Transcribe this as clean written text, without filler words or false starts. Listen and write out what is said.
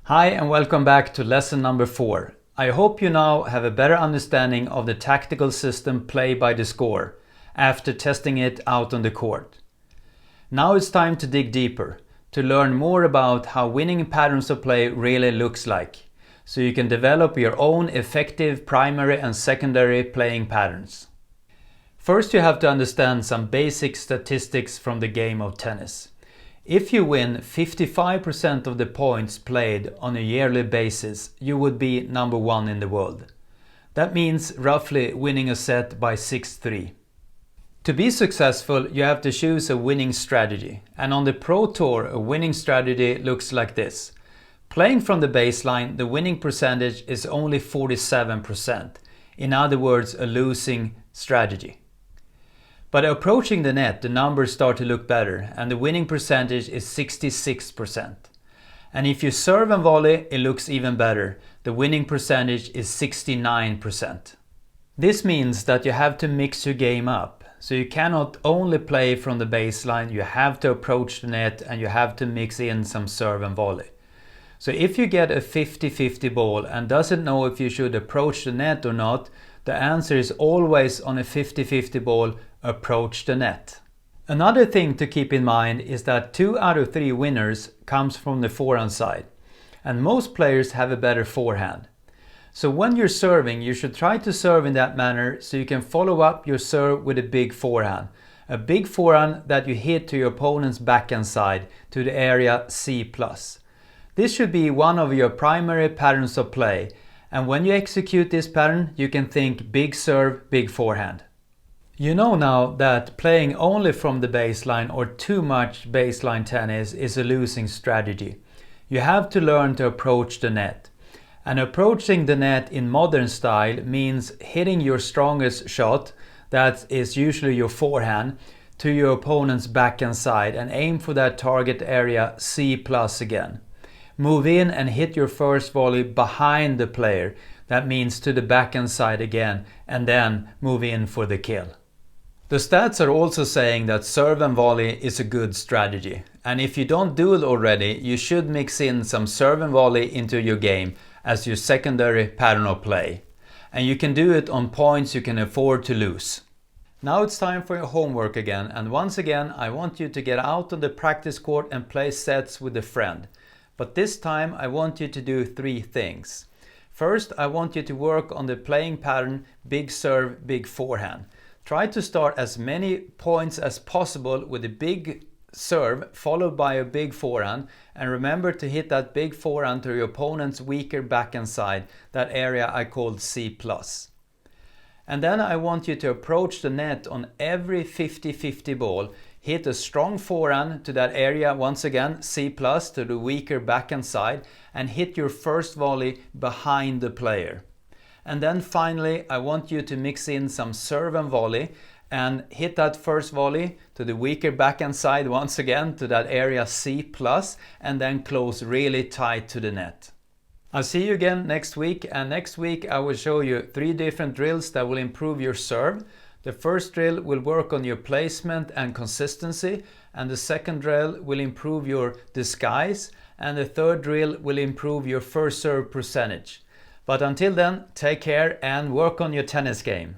Hi and welcome back to lesson number 4. I hope you now have a better understanding of the tactical system play by the score after testing it out on the court. Now it's time to dig deeper, to learn more about how winning patterns of play really looks like, so you can develop your own effective primary and secondary playing patterns. First, you have to understand some basic statistics from the game of tennis. If you win 55% of the points played on a yearly basis, you would be number 1 in the world. That means roughly winning a set by 6-3. To be successful, you have to choose a winning strategy. And on the Pro Tour, a winning strategy looks like this. Playing from the baseline, the winning percentage is only 47%. In other words, a losing strategy. But approaching the net, the numbers start to look better and the winning percentage is 66%. And if you serve and volley, it looks even better. The winning percentage is 69%. This means that you have to mix your game up. So you cannot only play from the baseline, you have to approach the net and you have to mix in some serve and volley. So if you get a 50-50 ball and doesn't know if you should approach the net or not, the answer is always on a 50-50 ball, approach the net. Another thing to keep in mind is that 2 out of 3 winners comes from the forehand side. And most players have a better forehand. So when you're serving, you should try to serve in that manner so you can follow up your serve with a big forehand. A big forehand that you hit to your opponent's backhand side to the area C+. This should be one of your primary patterns of play. And when you execute this pattern, you can think big serve, big forehand. You know now that playing only from the baseline or too much baseline tennis is a losing strategy. You have to learn to approach the net. And approaching the net in modern style means hitting your strongest shot, that is usually your forehand, to your opponent's backhand side and aim for that target area C+ again. Move in and hit your first volley behind the player, that means to the backhand side again, and then move in for the kill. The stats are also saying that serve and volley is a good strategy. And if you don't do it already, you should mix in some serve and volley into your game as your secondary pattern of play. And you can do it on points you can afford to lose. Now it's time for your homework again. And once again, I want you to get out on the practice court and play sets with a friend. But this time I want you to do 3 things. First, I want you to work on the playing pattern big serve, big forehand. Try to start as many points as possible with a big serve followed by a big forehand, and remember to hit that big forehand to your opponent's weaker backhand side, that area I called C+. And then I want you to approach the net on every 50-50 ball, hit a strong forehand to that area once again, C+, to the weaker backhand side, and hit your first volley behind the player. And then finally, I want you to mix in some serve and volley and hit that first volley to the weaker backhand side once again to that area C+, and then close really tight to the net. I'll see you again next week, and next week I will show you 3 different drills that will improve your serve. The first drill will work on your placement and consistency, and the second drill will improve your disguise, and the third drill will improve your first serve percentage. But until then, take care and work on your tennis game.